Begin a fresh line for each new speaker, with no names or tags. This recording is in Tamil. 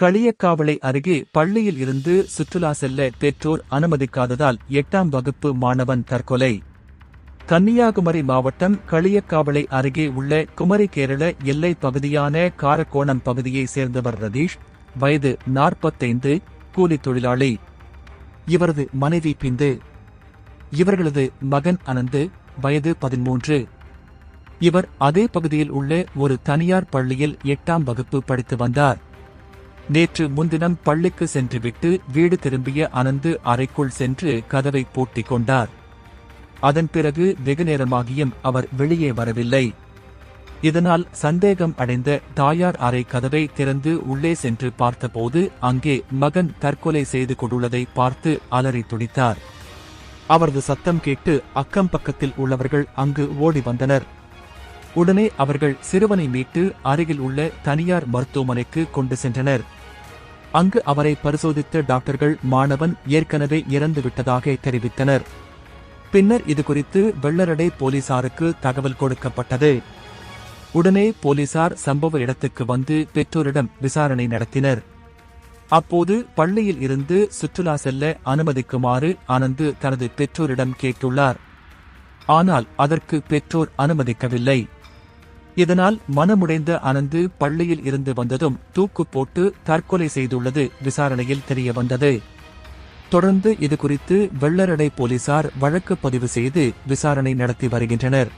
களியக்காவிளை அருகே பள்ளியில் இருந்து சுற்றுலா செல்ல பெற்றோர் அனுமதிக்காததால் 8ஆம் வகுப்பு மாணவன் தற்கொலை. கன்னியாகுமரி மாவட்டம் களியக்காவிளை அருகே உள்ள குமரி கேரள எல்லை பகுதியான காரக்கோணம் பகுதியைச் சேர்ந்தவர் ரதீஷ், வயது 45, கூலித் தொழிலாளி. இவரது மனைவி பிந்து. இவர்களது மகன் அனந்து, வயது 13. இவர் அதே பகுதியில் உள்ள ஒரு தனியார் பள்ளியில் 8ஆம் வகுப்பு படித்து வந்தார். நேற்று முன்தினம் பள்ளிக்கு சென்றுவிட்டு வீடு திரும்பிய அனந்து அறைக்குள் சென்று கதவை பூட்டிக் கொண்டார். அதன் பிறகு வெகுநேரமாகியும் அவர் வெளியே வரவில்லை. இதனால் சந்தேகம் அடைந்த தாயார் அறை கதவை திறந்து உள்ளே சென்று பார்த்தபோது அங்கே மகன் தற்கொலை செய்து கொண்டுள்ளதை பார்த்து அலறி துடித்தார். அவரது சத்தம் கேட்டு அக்கம் பக்கத்தில் உள்ளவர்கள் அங்கு ஓடி வந்தனர். உடனே அவர்கள் சிறுவனை மீட்டு அருகில் உள்ள தனியார் மருத்துவமனைக்கு கொண்டு சென்றனர். அங்கு அவரை பரிசோதித்த டாக்டர்கள் மாணவன் ஏற்கனவே இறந்துவிட்டதாக தெரிவித்தனர். பின்னர் இதுகுறித்து வெள்ளரடை போலீசாருக்கு தகவல் கொடுக்கப்பட்டது. உடனே போலீசார் சம்பவ இடத்துக்கு வந்து பெற்றோரிடம் விசாரணை நடத்தினர். அப்போது பள்ளியில் இருந்து சுற்றுலா செல்ல அனுமதிக்குமாறு அனந்து தனது பெற்றோரிடம் கேட்டுள்ளார். ஆனால் அதற்கு பெற்றோர் அனுமதிக்கவில்லை. இதனால் மனமுடைந்த அனந்து பள்ளியில் இருந்து வந்ததும் தூக்கு போட்டு தற்கொலை செய்துள்ளது விசாரணையில் தெரியவந்தது. தொடர்ந்து இதுகுறித்து வெள்ளரடை போலீசார் வழக்கு பதிவு செய்து விசாரணை நடத்தி வருகின்றனர்.